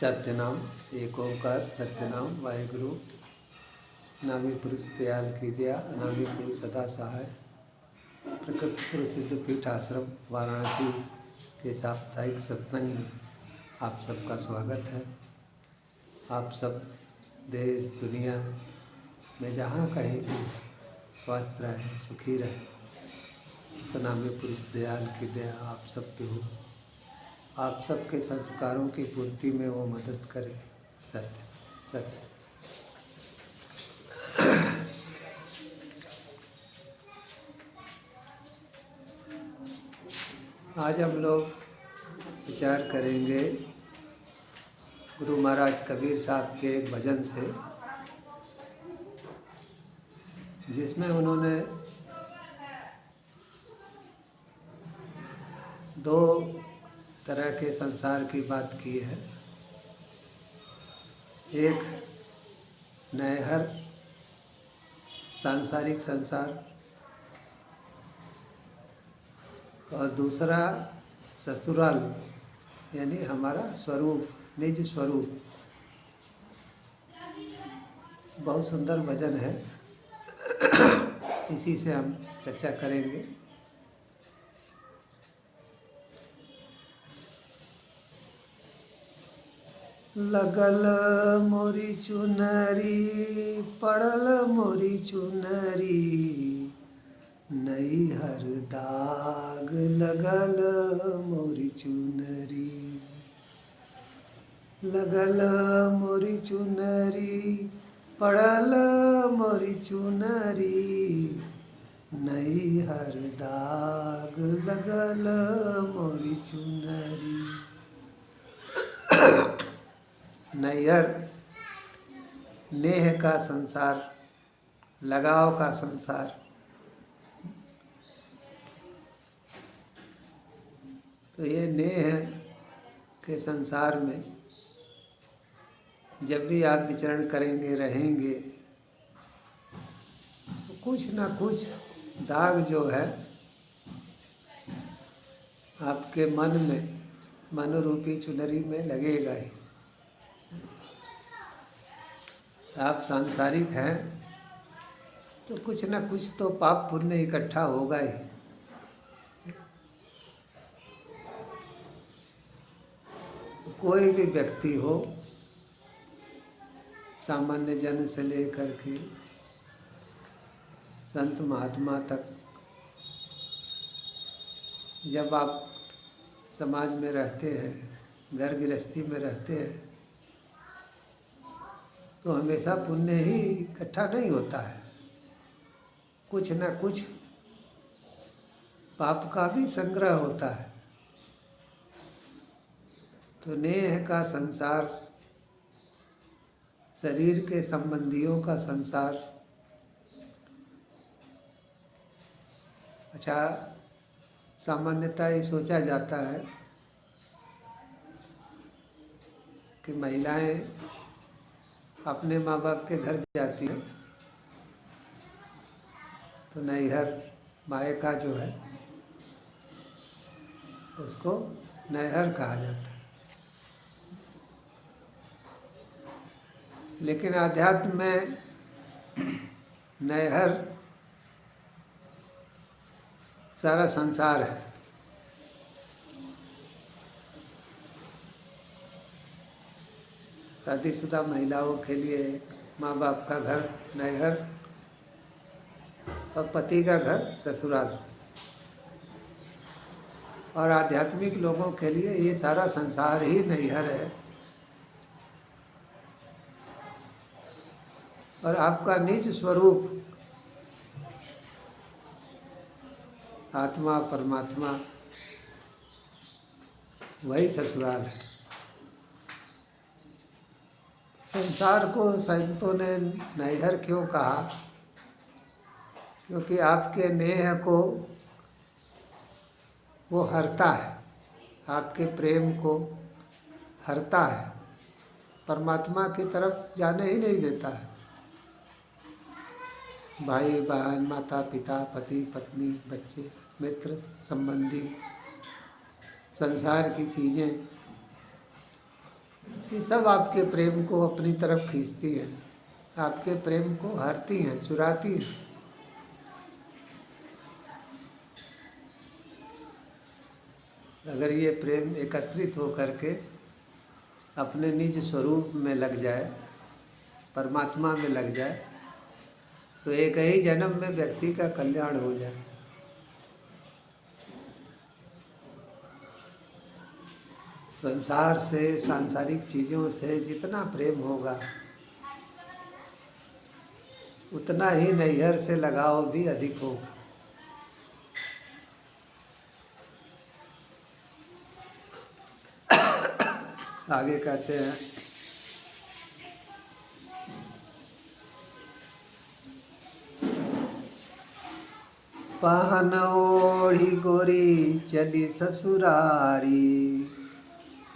सत्यनाम एक ओंकार सत्यनाम वाहेगुरु। नामी पुरुष दयाल की दया, नामी पुरुष सदा सहाय। प्रकृति प्रसिद्ध पीठ आश्रम वाराणसी के साप्ताहिक सत्संग में आप सबका स्वागत है। आप सब देश दुनिया में जहाँ कहीं भी स्वस्थ रहें, सुखी रहें। उस नामी पुरुष दयाल की दया आप सब पे हो। आप सबके संस्कारों की पूर्ति में वो मदद करे। सत्य सत्य। आज हम लोग विचार करेंगे गुरु महाराज कबीर साहब के एक भजन से, जिसमें उन्होंने दो तरह के संसार की बात की है। एक नैहर सांसारिक संसार और दूसरा ससुराल यानी हमारा स्वरूप, निज स्वरूप। बहुत सुंदर भजन है, इसी से हम चर्चा करेंगे। लगल मोरी चुनरी पड़ल मोरी चुनरी, नैहर दाग लगल मोरी चुनरी। लगल मोरी चुनरी पड़ल मोरी चुनरी, नैहर दाग लगल मोरी चुनरी। नैहर नेह का संसार, लगाव का संसार। तो ये नेह के संसार में जब भी आप विचरण करेंगे, रहेंगे, तो कुछ ना कुछ दाग जो है आपके मन में, मनोरूपी चुनरी में लगेगा ही। आप सांसारिक हैं तो कुछ ना कुछ तो पाप पुण्य इकट्ठा होगा ही। कोई भी व्यक्ति हो, सामान्य जन से लेकर के संत महात्मा तक, जब आप समाज में रहते हैं, घर गृहस्थी में रहते हैं, तो हमेशा पुण्य ही इकट्ठा नहीं होता है। कुछ न कुछ पाप का भी संग्रह होता है। तो नेह का संसार, शरीर के संबंधियों का संसार। अच्छा, सामान्यतः ये सोचा जाता है कि महिलाएं अपने माँ बाप के घर जाती हैं तो नैहर, मायका जो है उसको नैहर कहा जाता है। लेकिन आध्यात्म में नैहर सारा संसार है। शादीशुदा महिलाओं के लिए माँ बाप का घर नैहर और पति का घर ससुराल। और आध्यात्मिक लोगों के लिए ये सारा संसार ही नैहर है। और आपका निज स्वरूप, आत्मा परमात्मा, वही ससुराल है। संसार को संतों ने नैहर क्यों कहा? क्योंकि आपके नेह को वो हरता है, आपके प्रेम को हरता है, परमात्मा की तरफ जाने ही नहीं देता है। भाई बहन, माता पिता, पति पत्नी, बच्चे, मित्र, संबंधी, संसार की चीज़ें, ये सब आपके प्रेम को अपनी तरफ खींचती हैं, आपके प्रेम को हरती हैं, चुराती हैं। अगर ये प्रेम एकत्रित हो करके अपने निज स्वरूप में लग जाए, परमात्मा में लग जाए, तो एक ही जन्म में व्यक्ति का कल्याण हो जाए। संसार से, सांसारिक चीज़ों से जितना प्रेम होगा उतना ही नैहर से लगाव भी अधिक होगा। आगे कहते हैं, पहन ओढ़ी गोरी चली ससुरारी,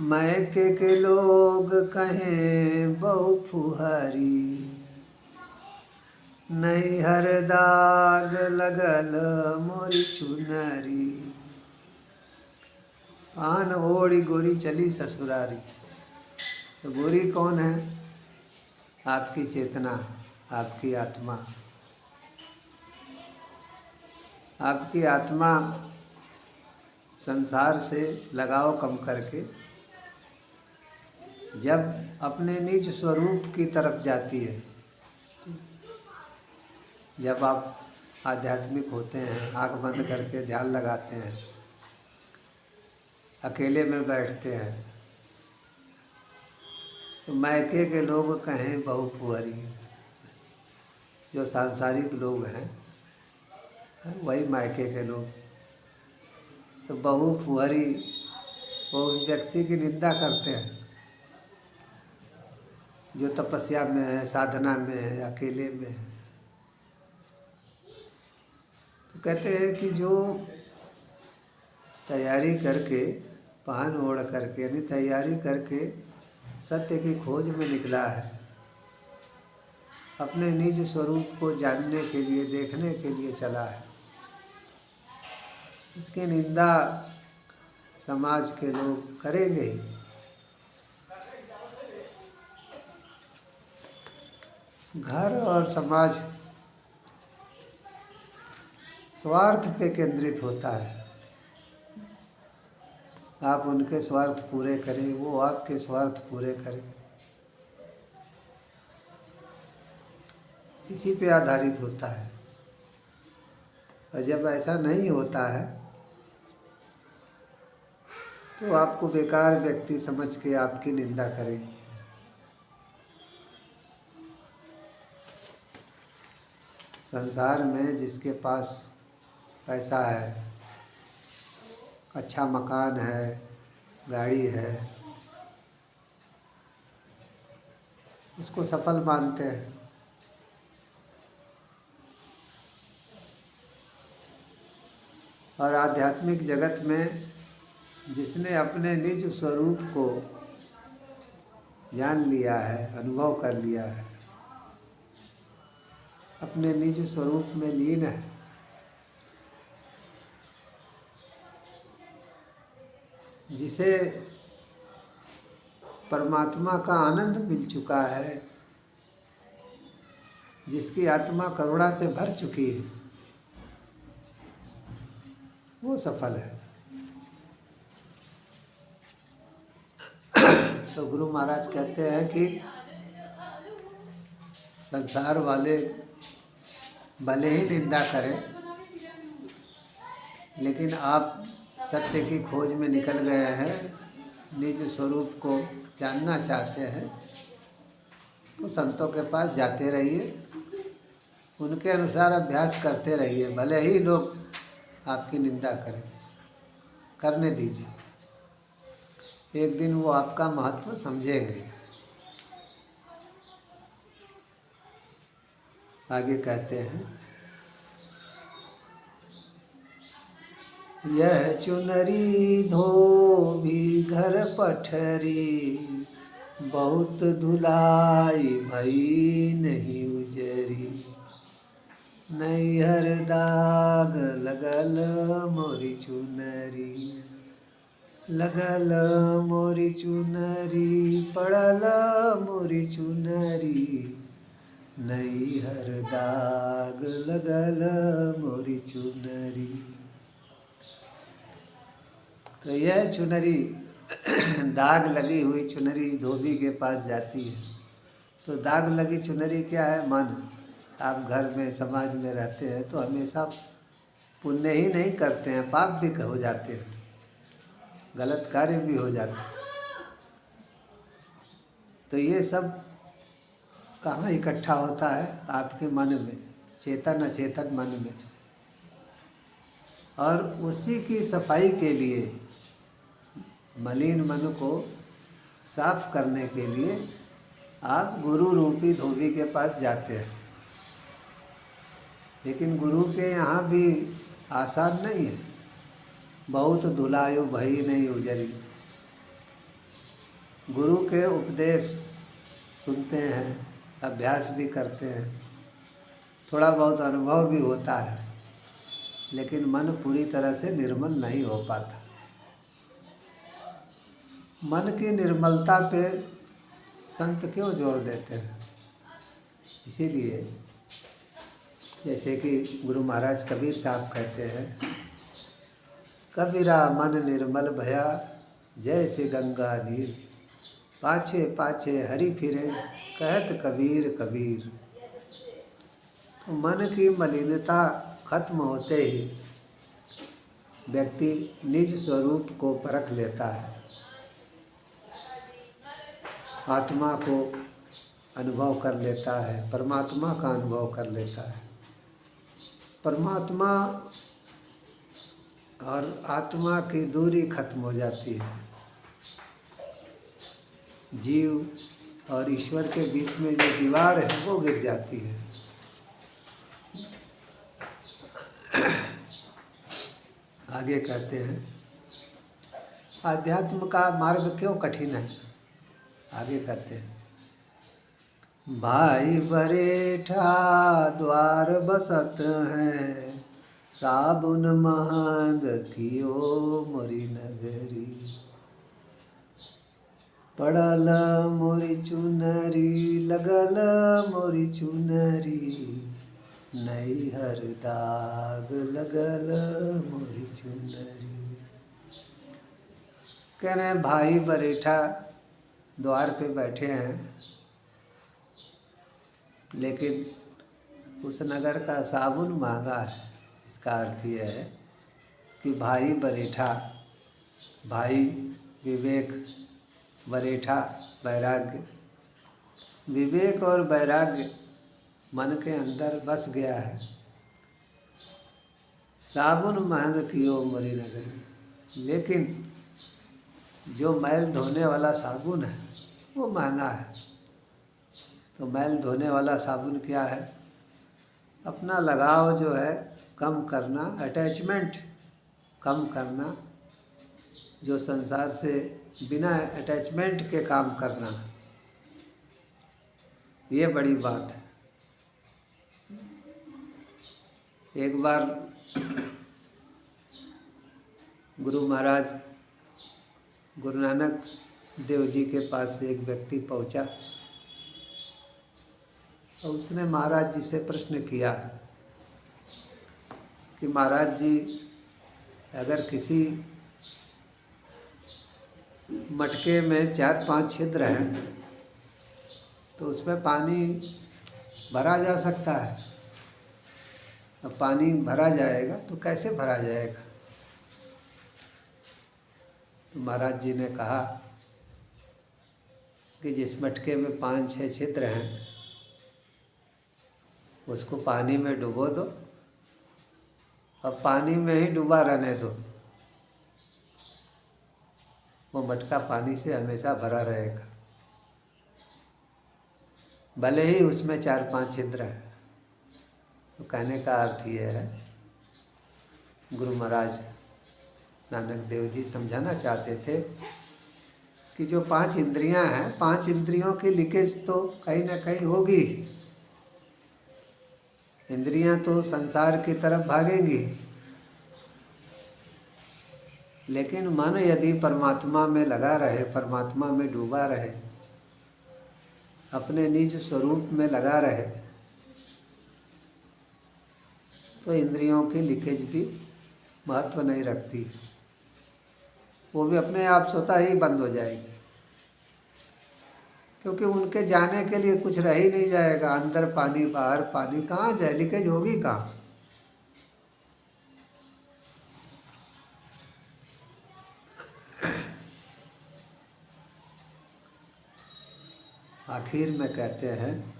मैके के लोग कहें बहु फुहरी, नैहर दाग लगल मोरी चुनरी। पान ओढ़ी गोरी चली ससुरारी। तो गोरी कौन है? आपकी चेतना, आपकी आत्मा। आपकी आत्मा संसार से लगाव कम करके जब अपने निज स्वरूप की तरफ जाती है, जब आप आध्यात्मिक होते हैं, आँख बंद करके ध्यान लगाते हैं, अकेले में बैठते हैं, तो मैके के लोग कहें बहु फुहरी। जो सांसारिक लोग हैं वही मैके के लोग। तो बहु फुहरी वो उस व्यक्ति की निंदा करते हैं जो तपस्या में है, साधना में है, अकेले में है। तो कहते हैं कि जो तैयारी करके, पहन ओढ़ करके, यानी तैयारी करके सत्य की खोज में निकला है, अपने निज स्वरूप को जानने के लिए, देखने के लिए चला है, इसकी निंदा समाज के लोग करेंगे ही। घर और समाज स्वार्थ पे केंद्रित होता है। आप उनके स्वार्थ पूरे करें, वो आपके स्वार्थ पूरे करें, इसी पे आधारित होता है। और जब ऐसा नहीं होता है तो आपको बेकार व्यक्ति समझ के आपकी निंदा करेंगे। संसार में जिसके पास पैसा है, अच्छा मकान है, गाड़ी है, उसको सफल मानते हैं। और आध्यात्मिक जगत में जिसने अपने निज स्वरूप को जान लिया है, अनुभव कर लिया है, अपने निज स्वरूप में लीन है, जिसे परमात्मा का आनंद मिल चुका है, जिसकी आत्मा करुणा से भर चुकी है, वो सफल है। तो गुरु महाराज कहते हैं कि संसार वाले भले ही निंदा करें, लेकिन आप सत्य की खोज में निकल गए हैं, निज स्वरूप को जानना चाहते हैं, तो संतों के पास जाते रहिए, उनके अनुसार अभ्यास करते रहिए। भले ही लोग आपकी निंदा करें, करने दीजिए, एक दिन वो आपका महत्व समझेंगे। आगे कहते हैं, यह चुनरी धोबी घर पठरी, बहुत धुलाई भई नहीं उजरी, नैहर दाग लगल मोरी चुनरी। लगल मोरी चुनरी पड़ल मोरी चुनरी, नई हर दाग लगल मोरी चुनरी। तो यह चुनरी दाग लगी हुई चुनरी धोबी के पास जाती है। तो दाग लगी चुनरी क्या है? मन। आप घर में समाज में रहते हैं तो हमेशा पुण्य ही नहीं करते हैं, पाप भी हो जाते हैं, गलत कार्य भी हो जाते हैं। तो ये सब कहाँ इकट्ठा होता है? आपके मन में, चेतन अचेतन मन में। और उसी की सफाई के लिए, मलिन मन को साफ करने के लिए आप गुरु रूपी धोबी के पास जाते हैं। लेकिन गुरु के यहाँ भी आसान नहीं है। बहुत धुलायो भई नहीं उजरी। गुरु के उपदेश सुनते हैं, अभ्यास भी करते हैं, थोड़ा बहुत अनुभव भी होता है, लेकिन मन पूरी तरह से निर्मल नहीं हो पाता। मन की निर्मलता पे संत क्यों जोर देते हैं? इसीलिए जैसे कि गुरु महाराज कबीर साहब कहते हैं, कबीरा मन निर्मल भया जैसे गंगा नीर, पाछे पाछे हरि फिरे कहत कबीर कबीर। तो मन की मलिनता खत्म होते ही व्यक्ति निज स्वरूप को परख लेता है, आत्मा को अनुभव कर लेता है, परमात्मा का अनुभव कर लेता है। परमात्मा और आत्मा की दूरी खत्म हो जाती है। जीव और ईश्वर के बीच में जो दीवार है वो गिर जाती है। आगे कहते हैं, आध्यात्म का मार्ग क्यों कठिन है? आगे कहते हैं, भाई बरेठा द्वार बसत हैं, साबुन महंग कियो मोरी नगरी, पड़ल मोरी चुनरी लगल मोरी चुनरी, नई हर दाग लगल मोरी चुनरी। कह रहे हैं भाई बरेठा द्वार पे बैठे हैं, लेकिन उस नगर का साबुन महंगा है। इसका अर्थ यह है कि भाई बरेठा, भाई विवेक, बरेठा वैराग्य, विवेक और वैराग्य मन के अंदर बस गया है। साबुन महंग कियो मोरी नगरी, लेकिन जो मैल धोने वाला साबुन है वो महंगा है। तो मैल धोने वाला साबुन क्या है? अपना लगाव जो है कम करना, अटैचमेंट कम करना, जो संसार से बिना अटैचमेंट के काम करना, ये बड़ी बात है। एक बार गुरु महाराज गुरु नानक देव जी के पास एक व्यक्ति पहुंचा और उसने महाराज जी से प्रश्न किया कि महाराज जी, अगर किसी मटके में 4-5 छिद्र हैं तो उसमें पानी भरा जा सकता है। अब पानी भरा जाएगा तो कैसे भरा जाएगा? तो महाराज जी ने कहा कि जिस मटके में 5-6 छिद्र हैं उसको पानी में डुबो दो और पानी में ही डूबा रहने दो, वो मटका पानी से हमेशा भरा रहेगा, भले ही उसमें 4-5 छिद्र हैं। तो कहने का अर्थ ये है, गुरु महाराज नानक देव जी समझाना चाहते थे कि जो 5 इंद्रियां हैं, 5 इंद्रियों की लीकेज तो कहीं ना कहीं होगी। इंद्रियां तो संसार की तरफ भागेंगी, लेकिन मन यदि परमात्मा में लगा रहे, परमात्मा में डूबा रहे, अपने निज स्वरूप में लगा रहे, तो इंद्रियों की लीकेज भी महत्व नहीं रखती, वो भी अपने आप स्वतः ही बंद हो जाएगी, क्योंकि उनके जाने के लिए कुछ रह ही नहीं जाएगा। अंदर पानी बाहर पानी, कहाँ जाए, लीकेज होगी कहाँ। आखिर में कहते हैं,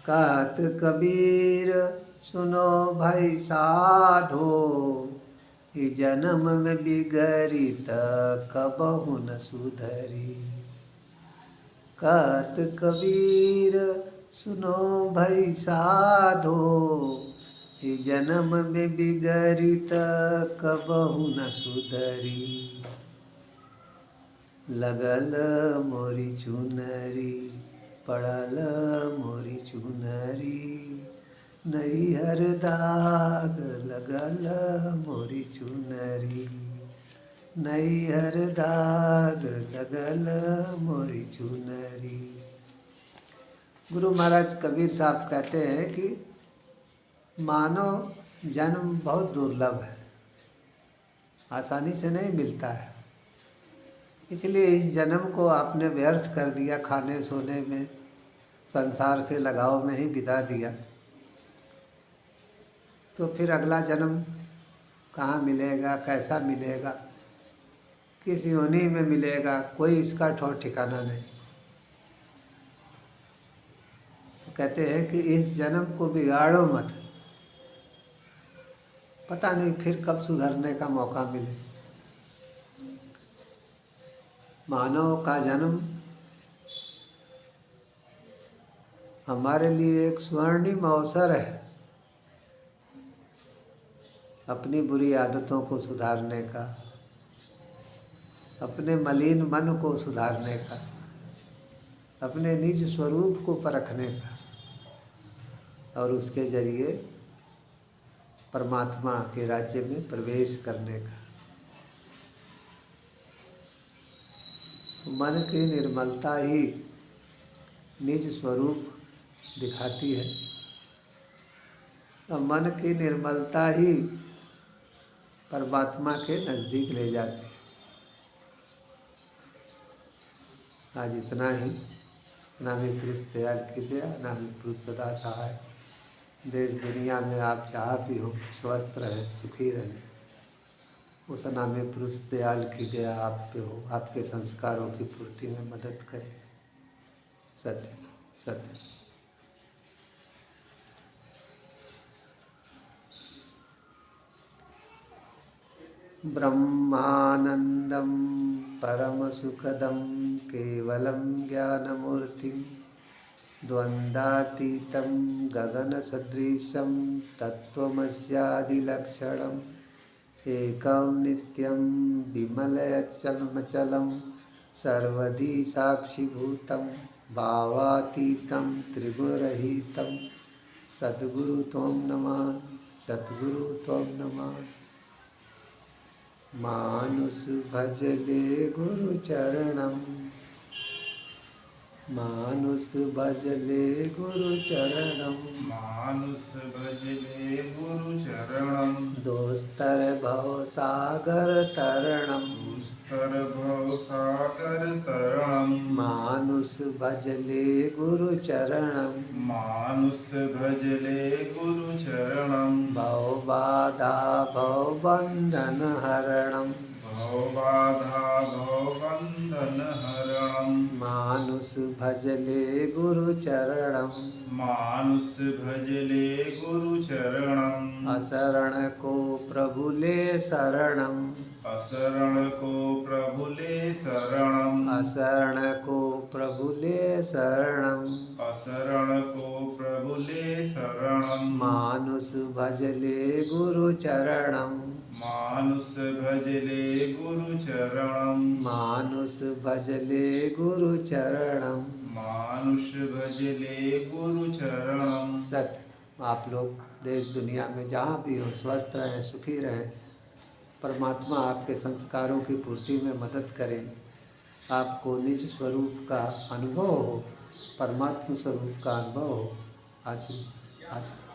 कहत कबीर सुनो भाई साधो, ई जन्म में बिगड़ी त कबहु न सुधरी। कहत कबीर सुनो भाई साधो, ई जन्म में बिगड़ी त कबहु न सुधरी। लगल मोरी चुनरी, पड़ल मोरी चुनरी, नैहर दाग लगल मोरी चुनरी, नैहर दाग लगल मोरी चुनरी। गुरु महाराज कबीर साहब कहते हैं कि मानव जन्म बहुत दुर्लभ है, आसानी से नहीं मिलता है, इसलिए इस जन्म को आपने व्यर्थ कर दिया, खाने सोने में, संसार से लगाव में ही बिता दिया, तो फिर अगला जन्म कहाँ मिलेगा, कैसा मिलेगा, किस योनि में मिलेगा, कोई इसका ठौर ठिकाना नहीं। तो कहते हैं कि इस जन्म को बिगाड़ो मत, पता नहीं फिर कब सुधरने का मौका मिले। मानव का जन्म हमारे लिए एक स्वर्णिम अवसर है, अपनी बुरी आदतों को सुधारने का, अपने मलिन मन को सुधारने का, अपने निज स्वरूप को परखने का, और उसके जरिए परमात्मा के राज्य में प्रवेश करने का। मन की निर्मलता ही निज स्वरूप दिखाती है, और मन की निर्मलता ही परमात्मा के नज़दीक ले जाती है। आज इतना ही। नामी पुरुष दयाल की दया, नामी पुरुष सदा सहाय। देश दुनिया में आप जहाँ भी हो स्वस्थ रहें, सुखी रहें, उस नामी पुरुष दयाल की दया आप पे हो, आपके संस्कारों की पूर्ति में मदद करे। सत्य सत्य। ब्रह्मानंदं परमसुखदं केवलं ज्ञानमूर्तिं द्वन्द्वातीतं गगनसदृशं तत्त्वमस्यादिलक्षणम् एकं नित्यं विमलयचलमचलं सर्वधी साक्षिभूतं भावातीतं त्रिगुणरहितं सद्गुरु त्वं नमामि, सद्गुरु त्वं नमामि। मानुष भजले गुरु चरणम, मानुष भजले गुरु चरणम, मानुष भजले गुरु चरणम। दोस्तर भव सागर तरणम, दुस्तर भव सागर तरणम। मानुष भजले गुरु चरणम, मानुष भजले गुरु चरणम। भव बाधा भव बंधन हरणम, भव बाधा भव बंधन हरणम। मानुष भजले गुरु चरणम, मानुष भजले गुरु चरणम। असरण को प्रभु ले शरणम, असरण को प्रभु ले शरणम। असरण को प्रभु ले शरणम, असरण को प्रभु ले शरणम। मानुष भजले गुरु चरणम, मानुष भजले गुरु चरणम। मानुष भजले गुरु चरणम। मानुष भजले गुरु चरणम। सत्य। आप लोग देश दुनिया में जहाँ भी हो स्वस्थ रहें, सुखी रहें, परमात्मा आपके संस्कारों की पूर्ति में मदद करें, आपको निज स्वरूप का अनुभव हो, परमात्मा स्वरूप का अनुभव हो। आशीर्वाद।